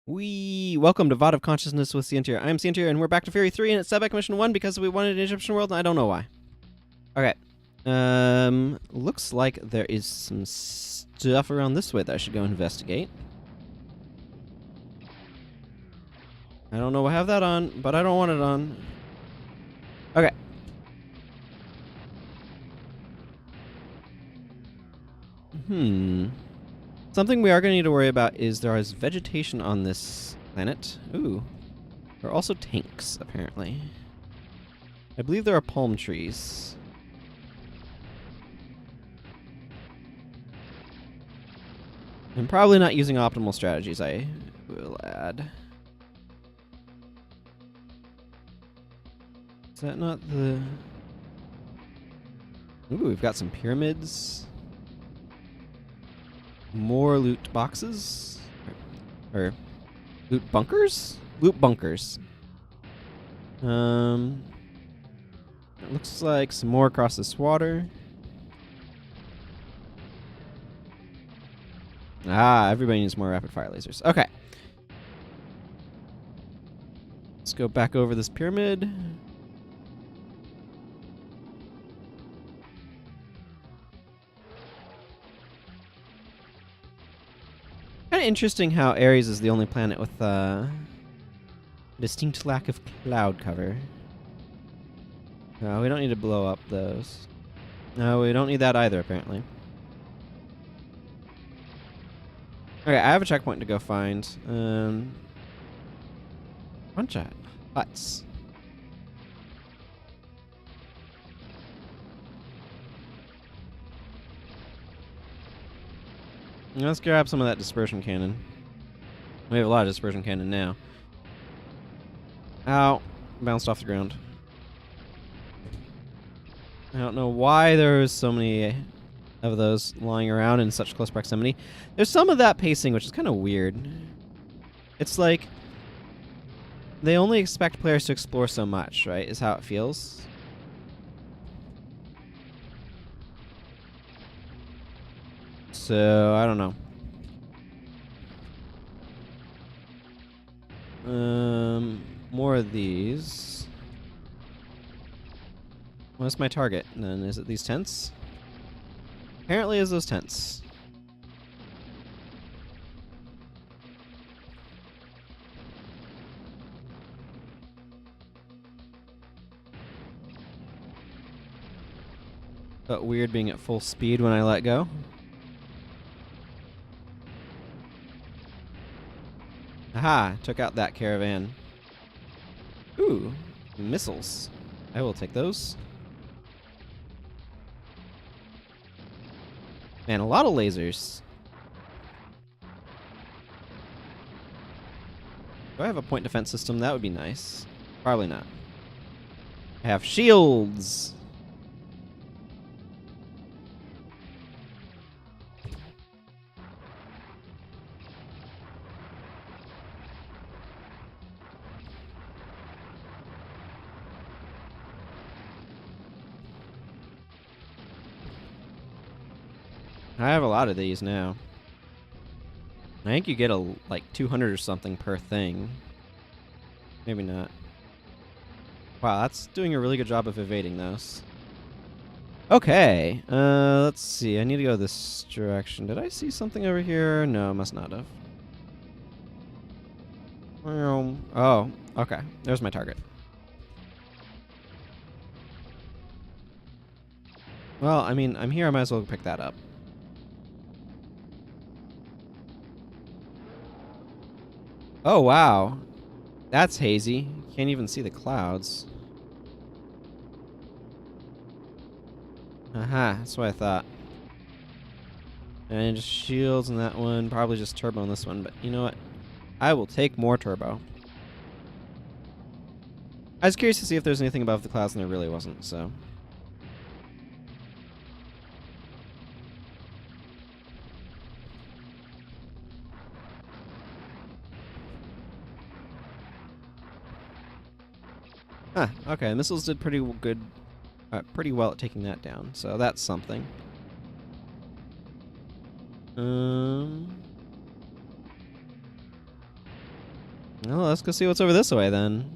Welcome to VOD of Consciousness with Sientir. I'm Sientir, and we're back to Fury3, and it's Sebek Mission 1 because we wanted an Egyptian world, and I don't know why. Okay. Looks like there is some stuff around this way that I should go investigate. I don't know what I have that on, but I don't want it on. Okay. Something we are going to need to worry about is there is vegetation on this planet. Ooh. There are also tanks, apparently. I believe there are palm trees. I'm probably not using optimal strategies, I will add. Is that not the... Ooh, we've got some pyramids. More loot boxes? Or loot bunkers? Loot bunkers. It looks like some more across this water. Ah, everybody needs more rapid fire lasers. Okay. Let's go back over this pyramid. Kind of interesting how Ares is the only planet with distinct lack of cloud cover. No, we don't need to blow up those. No, we don't need that either, apparently. Okay, I have a checkpoint to go find. Bunch of huts. Let's grab some of that dispersion cannon. We have a lot of dispersion cannon now. Ow. Bounced off the ground. I don't know why there's so many of those lying around in such close proximity. There's some of that pacing, which is kind of weird. It's like they only expect players to explore so much, right? Is how it feels. So, I don't know. More of these. What's my target? Then is it these tents? Apparently it's those tents. But weird being at full speed when I let go. Aha! Took out that caravan. Ooh, missiles. I will take those. Man, a lot of lasers. Do I have a point defense system? That would be nice. Probably not. I have shields! I have a lot of these now. I think you get like 200 or something per thing. Maybe not. Wow, that's doing a really good job of evading those. Okay, let's see. I need to go this direction. Did I see something over here? No, must not have. Oh, okay. There's my target. Well, I mean, I'm here. I might as well pick that up. Oh, wow. That's hazy. Can't even see the clouds. Aha, that's what I thought. And just shields in that one. Probably just turbo in this one, but you know what? I will take more turbo. I was curious to see if there's anything above the clouds, and there really wasn't, so... Huh, okay, missiles did pretty good, pretty well at taking that down, so that's something. Well, let's go see what's over this way then.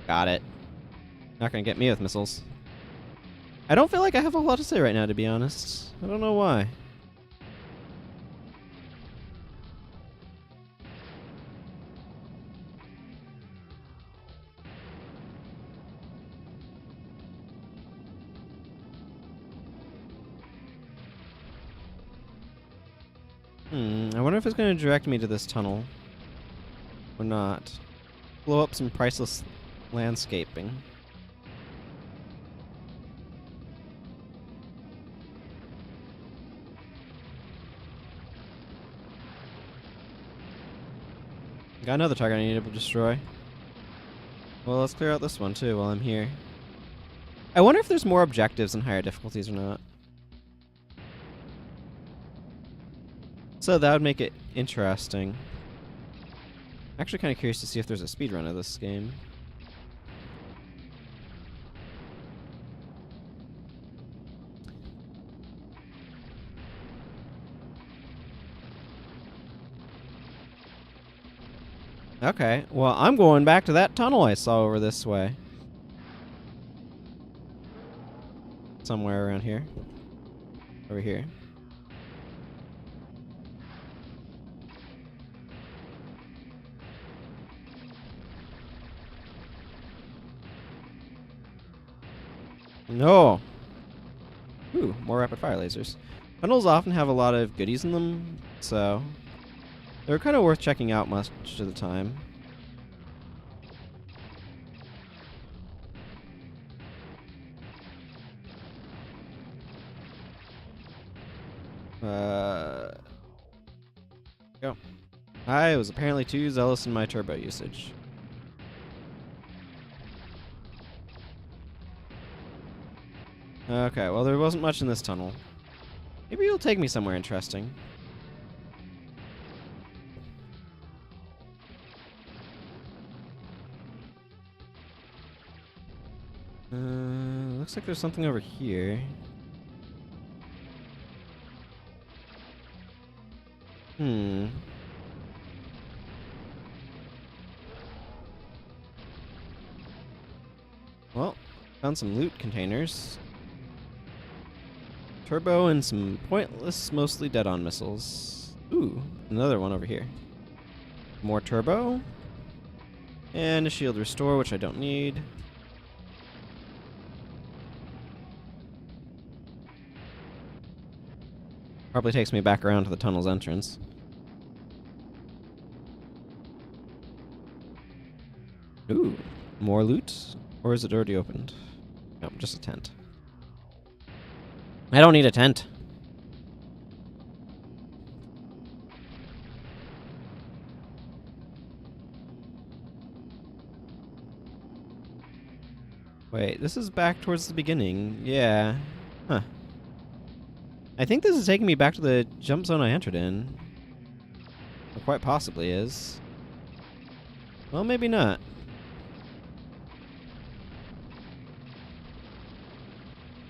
Got it. Not gonna get me with missiles. I don't feel like I have a lot to say right now, to be honest. I don't know why. I wonder if it's going to direct me to this tunnel. Or not. Blow up some priceless landscaping. Got another target I need to destroy. Well, let's clear out this one too while I'm here. I wonder if there's more objectives in higher difficulties or not. So that would make it interesting. Actually kind of curious to see if there's a speedrun of this game. Okay, well, I'm going back to that tunnel I saw over this way. Somewhere around here. Over here. No! Ooh, more rapid fire lasers. Tunnels often have a lot of goodies in them, so they're kind of worth checking out much of the time. Go. I was apparently too zealous in my turbo usage. Okay, well, there wasn't much in this tunnel. Maybe you'll take me somewhere interesting. Looks like there's something over here. Well, found some loot containers. Turbo and some pointless, mostly dead-on missiles. Ooh, another one over here. More turbo. And a shield restore, which I don't need. Probably takes me back around to the tunnel's entrance. Ooh, more loot? Or is it already opened? Nope, just a tent. I don't need a tent. Wait, this is back towards the beginning. Yeah. Huh. I think this is taking me back to the jump zone I entered in. Or quite possibly is. Well, maybe not.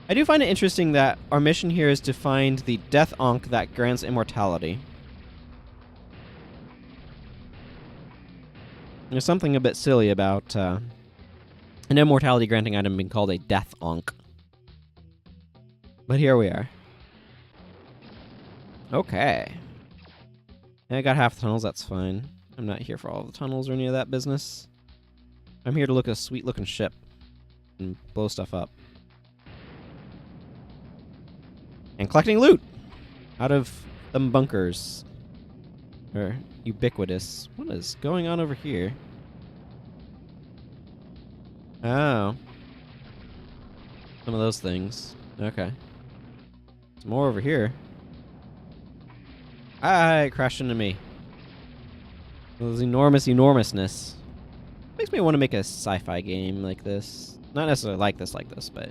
I do find it interesting that our mission here is to find the Death Ankh that grants immortality. There's something a bit silly about an immortality granting item being called a Death Ankh. But here we are. Okay. I got half the tunnels, that's fine. I'm not here for all the tunnels or any of that business. I'm here to look at a sweet looking ship and blow stuff up. And collecting loot out of them bunkers. Or ubiquitous. What is going on over here? Oh. Some of those things. Okay. Some more over here. It crashed into me. Those enormousness. Makes me want to make a sci-fi game like this. Not necessarily like this, but...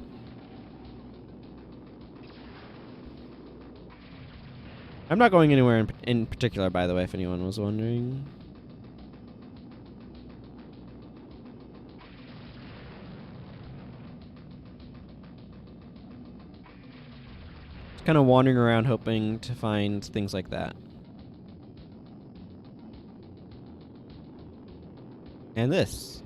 I'm not going anywhere in particular, by the way, if anyone was wondering. Just kind of wandering around hoping to find things like that. And this.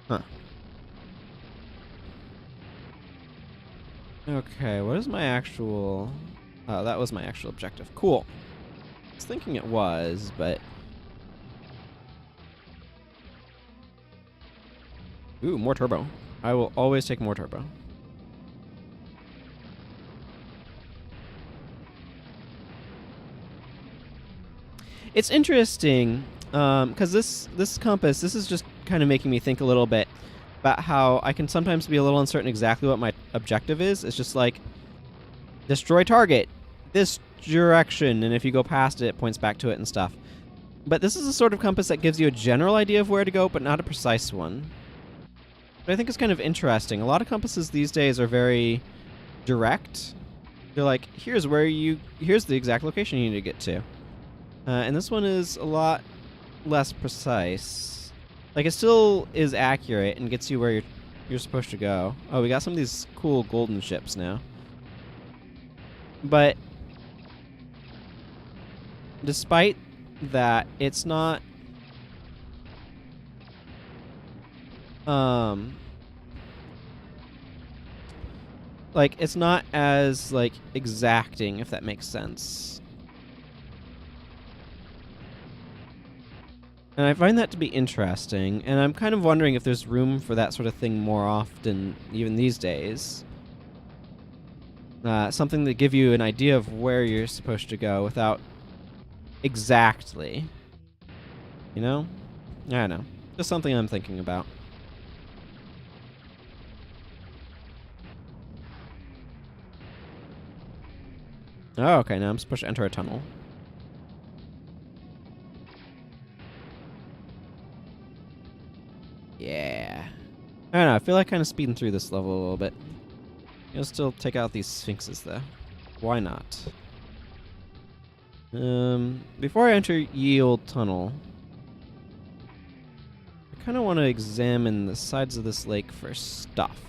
Huh. Okay, what is my actual... Oh, that was my actual objective. Cool. I was thinking it was, but... Ooh, more turbo. I will always take more turbo. It's interesting, because this compass, this is just kind of making me think a little bit about how I can sometimes be a little uncertain exactly what my objective is. It's just like, destroy target, this direction, and if you go past it, it points back to it and stuff. But this is a sort of compass that gives you a general idea of where to go, but not a precise one. But I think it's kind of interesting. A lot of compasses these days are very direct. They're like, here's the exact location you need to get to. And this one is a lot less precise. Like, it still is accurate and gets you where you're supposed to go. Oh, we got some of these cool golden ships now. But despite that, it's not... like, it's not as, like, exacting, if that makes sense. And I find that to be interesting, and I'm kind of wondering if there's room for that sort of thing more often, even these days. Something to give you an idea of where you're supposed to go without exactly. You know? I don't know. Just something I'm thinking about. Oh, okay, now I'm supposed to enter a tunnel. Yeah. I don't know, I feel like kind of speeding through this level a little bit. You'll still take out these sphinxes, though. Why not? Before I enter Ye Old Tunnel, I kind of want to examine the sides of this lake for stuff.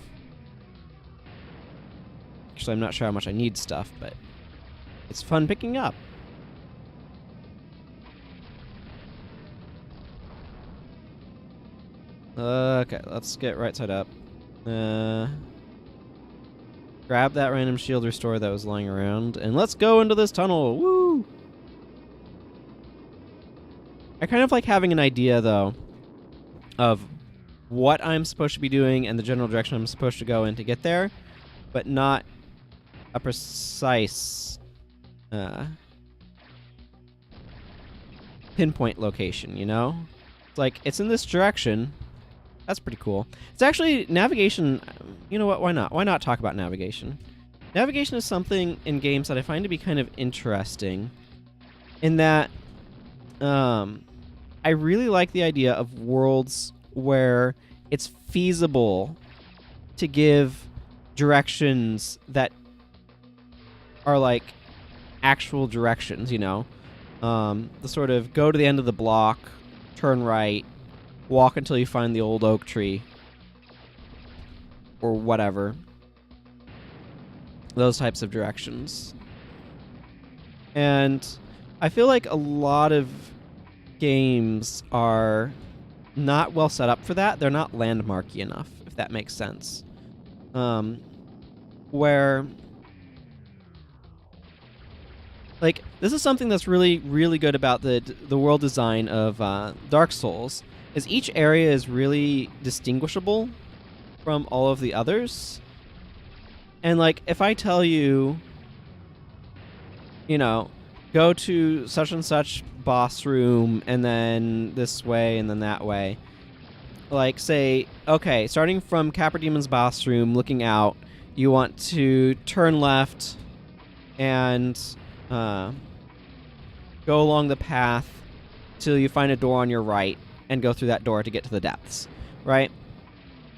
Actually, I'm not sure how much I need stuff, but it's fun picking up. Okay, let's get right side up. Grab that random shield restore that was lying around, and let's go into this tunnel. Woo! I kind of like having an idea, though, of what I'm supposed to be doing and the general direction I'm supposed to go in to get there, but not a precise pinpoint location, you know? It's like, it's in this direction. That's pretty cool. It's actually navigation. You know what? Why not? Why not talk about navigation? Navigation is something in games that I find to be kind of interesting in that I really like the idea of worlds where it's feasible to give directions that are like actual directions, you know? The sort of go to the end of the block, turn right, walk until you find the old oak tree, or whatever. Those types of directions. And I feel like a lot of games are not well set up for that. They're not landmarky enough, if that makes sense. Where... like, this is something that's really, really good about the world design of Dark Souls, is each area is really distinguishable from all of the others. And, like, if I tell you, you know, go to such and such boss room, and then this way, and then that way. Like, say, okay, starting from Capra Demon's boss room, looking out, you want to turn left and go along the path till you find a door on your right and go through that door to get to the depths, right?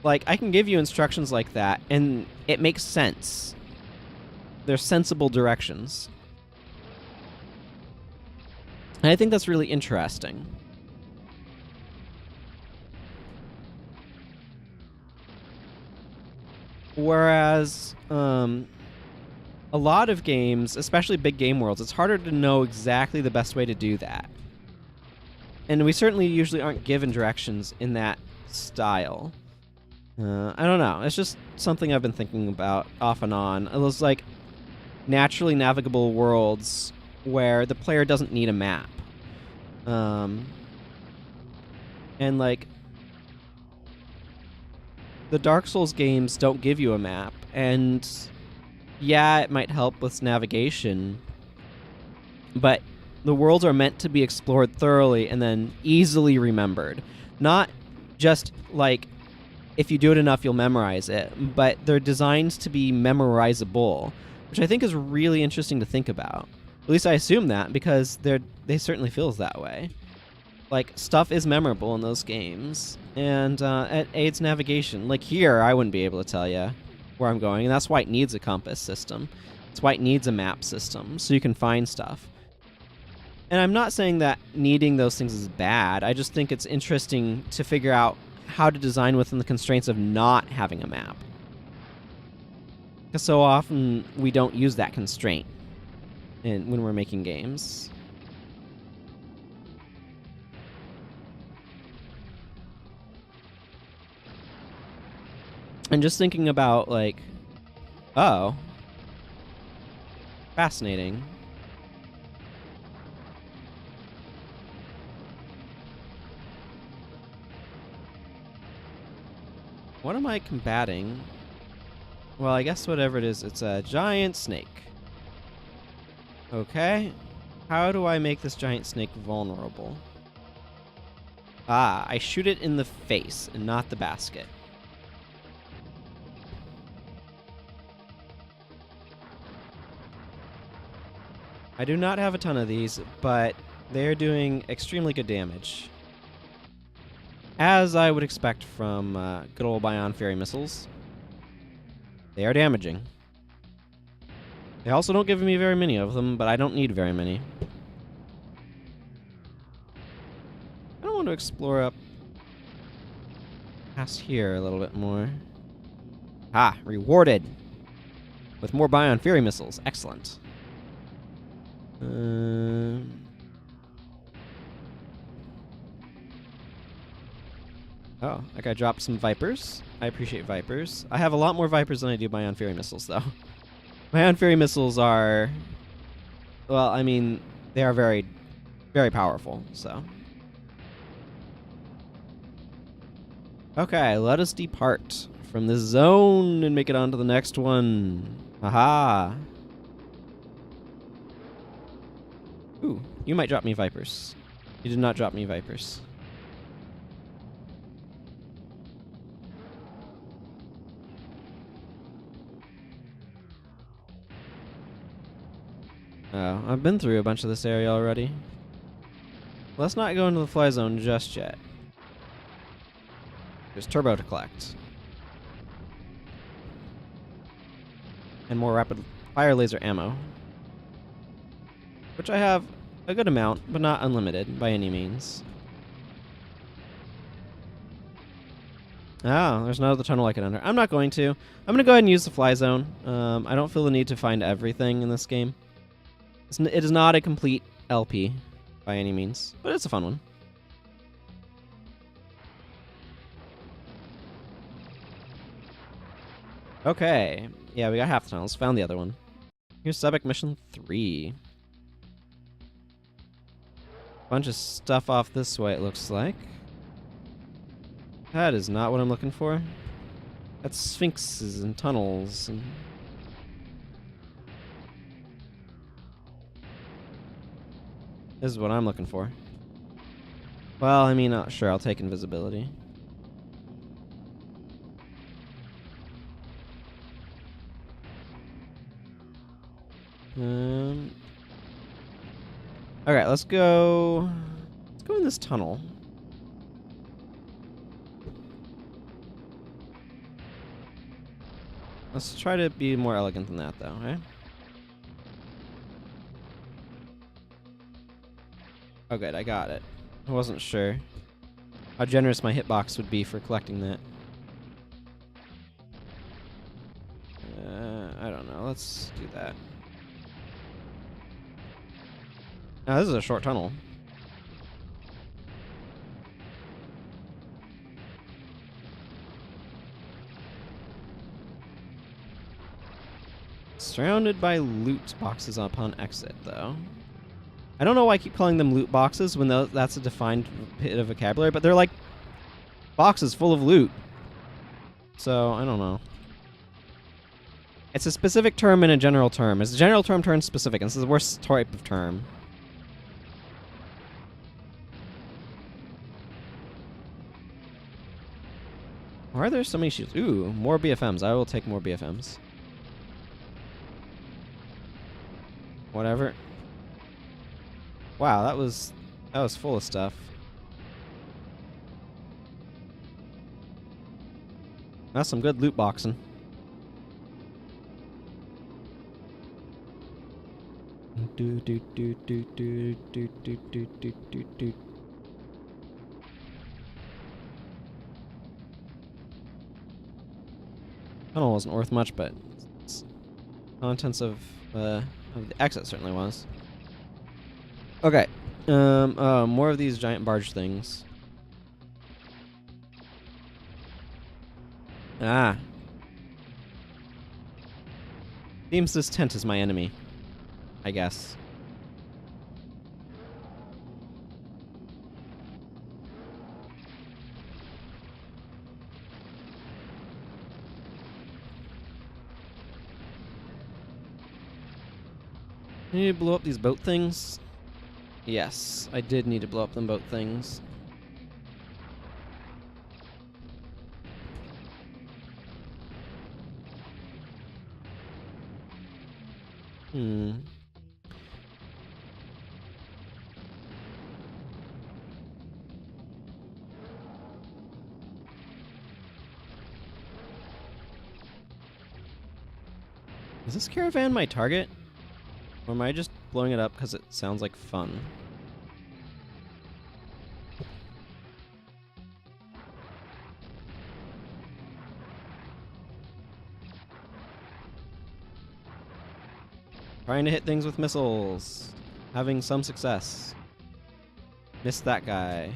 Like, I can give you instructions like that, and it makes sense. They're sensible directions. And I think that's really interesting. Whereas, a lot of games, especially big game worlds, it's harder to know exactly the best way to do that. And we certainly usually aren't given directions in that style. I don't know. It's just something I've been thinking about off and on. It was like naturally navigable worlds where the player doesn't need a map. And like the Dark Souls games don't give you a map, and yeah, it might help with navigation, but the worlds are meant to be explored thoroughly and then easily remembered. Not just like if you do it enough, you'll memorize it, but they're designed to be memorizable, which I think is really interesting to think about. At least I assume that, because they certainly feels that way. Like, stuff is memorable in those games, and it aids navigation. Like here, I wouldn't be able to tell you where I'm going, and that's why it needs a compass system. That's why it needs a map system, so you can find stuff. And I'm not saying that needing those things is bad. I just think it's interesting to figure out how to design within the constraints of not having a map. Because so often we don't use that constraint when we're making games. And just thinking about, like, oh, fascinating. What am I combating? Well, I guess whatever it is, it's a giant snake. Okay. How do I make this giant snake vulnerable? Ah, I shoot it in the face and not the basket. I do not have a ton of these, but they're doing extremely good damage. As I would expect from good old Bion Fairy missiles. They are damaging. They also don't give me very many of them, but I don't need very many. I don't want to explore up past here a little bit more. Ah, rewarded with more Bion Fury missiles. Excellent. Oh, like I dropped some Vipers. I appreciate Vipers. I have a lot more Vipers than I do Bion Fury missiles, though. Bion Fury missiles are... Well, I mean, they are very, very powerful, so... Okay, let us depart from this zone and make it on to the next one. Aha! Ooh, you might drop me Vipers. You did not drop me Vipers. Oh, I've been through a bunch of this area already. Let's not go into the fly zone just yet. There's turbo to collect. And more rapid fire laser ammo. Which I have a good amount, but not unlimited by any means. Oh, there's no other tunnel I can enter. I'm not going to. I'm going to go ahead and use the fly zone. I don't feel the need to find everything in this game. It is not a complete LP by any means, but it's a fun one. Okay. Yeah, we got half the tunnels. Found the other one. Here's Sebek Mission 3. Bunch of stuff off this way, it looks like. That is not what I'm looking for. That's sphinxes and tunnels and... This is what I'm looking for. Well, I mean, sure, I'll take invisibility. Okay, let's go... Let's go in this tunnel. Let's try to be more elegant than that, though, eh? Oh, good, I got it. I wasn't sure how generous my hitbox would be for collecting that. I don't know. Let's do that. Now, this is a short tunnel. Surrounded by loot boxes upon exit, though. I don't know why I keep calling them loot boxes when that's a defined bit of vocabulary, but they're like boxes full of loot. So, I don't know. It's a specific term and a general term. It's a general term turns specific, and this is the worst type of term. Why are there so many shields? Ooh, more BFMs. I will take more BFMs. Whatever. Wow, that was full of stuff. That's some good loot boxing. Do do do do do do do do do do do. Tunnel wasn't worth much, but contents of the exit certainly was. Okay. More of these giant barge things. Ah. Seems this tent is my enemy, I guess. I need to blow up these boat things. Yes, I did need to blow up them boat things. Is this caravan my target? Or am I just blowing it up because it sounds like fun? Trying to hit things with missiles. Having some success. Missed that guy.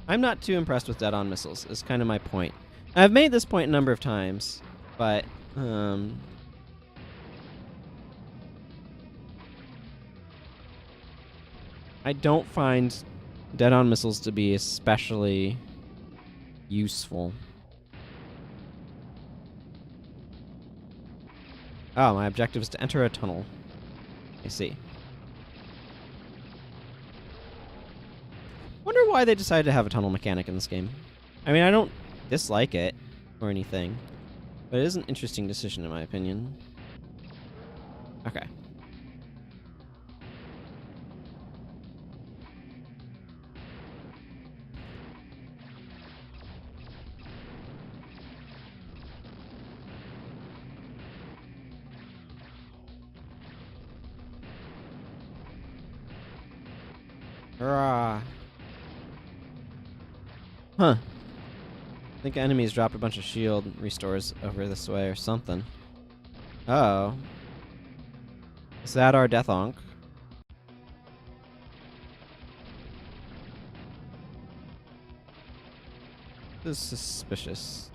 I'm not too impressed with dead-on missiles, is kind of my point. I've made this point a number of times, but I don't find dead-on missiles to be especially useful. Oh, my objective is to enter a tunnel. I see. Wonder why they decided to have a tunnel mechanic in this game. I mean, I don't dislike it or anything, but it is an interesting decision in my opinion. Okay. Hurrah. Huh. I think enemies dropped a bunch of shield restores over this way or something. Oh. Is that our Death Ankh? This is suspicious.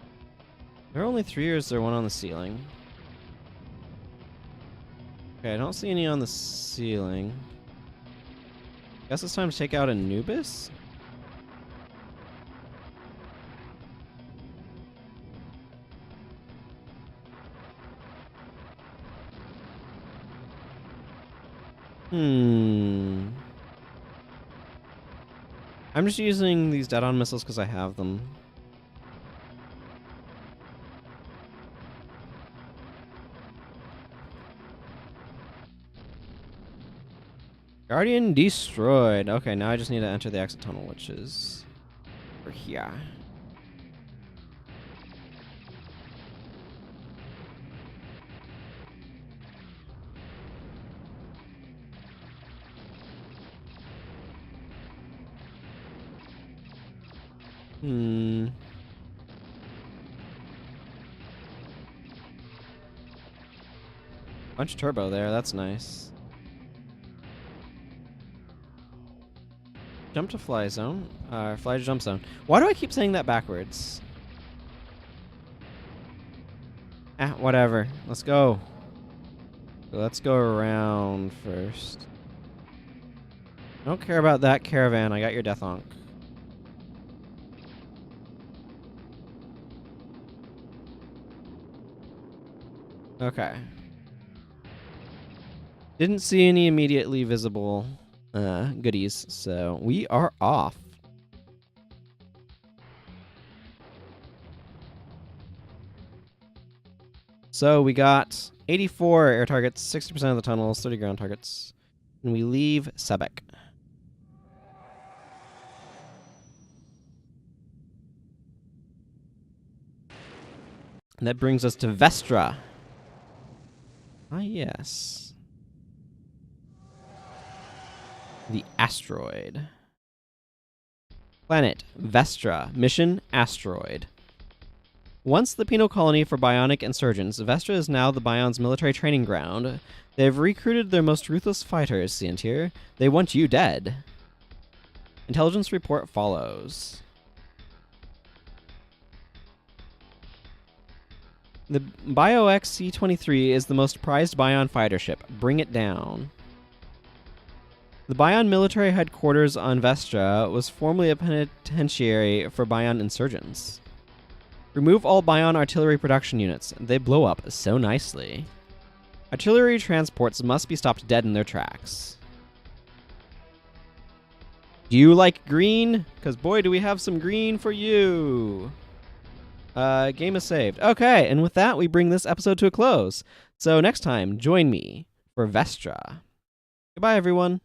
There are only 3, or is there one on the ceiling? Okay, I don't see any on the ceiling. Guess it's time to take out Anubis? I'm just using these dead-on missiles because I have them. Guardian destroyed. Okay, now I just need to enter the exit tunnel, which is over here. Bunch of turbo there. That's nice. Jump to fly zone. Fly to jump zone. Why do I keep saying that backwards? Whatever. Let's go. Let's go around first. I don't care about that caravan. I got your Death Ankh. Okay. Didn't see any immediately visible goodies, so we are off. So we got 84 air targets, 60% of the tunnels, 30 ground targets, and we leave Sebek. And that brings us to Vestra. Ah, yes. The asteroid. Planet, Vestra. Mission, asteroid. Once the penal colony for bionic insurgents, Vestra is now the Bion's military training ground. They have recruited their most ruthless fighters, Sientir. They want you dead. Intelligence report follows. The BioX C-23 is the most prized Bion fighter ship. Bring it down. The Bion military headquarters on Vestra was formerly a penitentiary for Bion insurgents. Remove all Bion artillery production units. They blow up so nicely. Artillery transports must be stopped dead in their tracks. Do you like green? Because boy, do we have some green for you. Game is saved. Okay, and with that, we bring this episode to a close. So next time, join me for Vestra. Goodbye, everyone.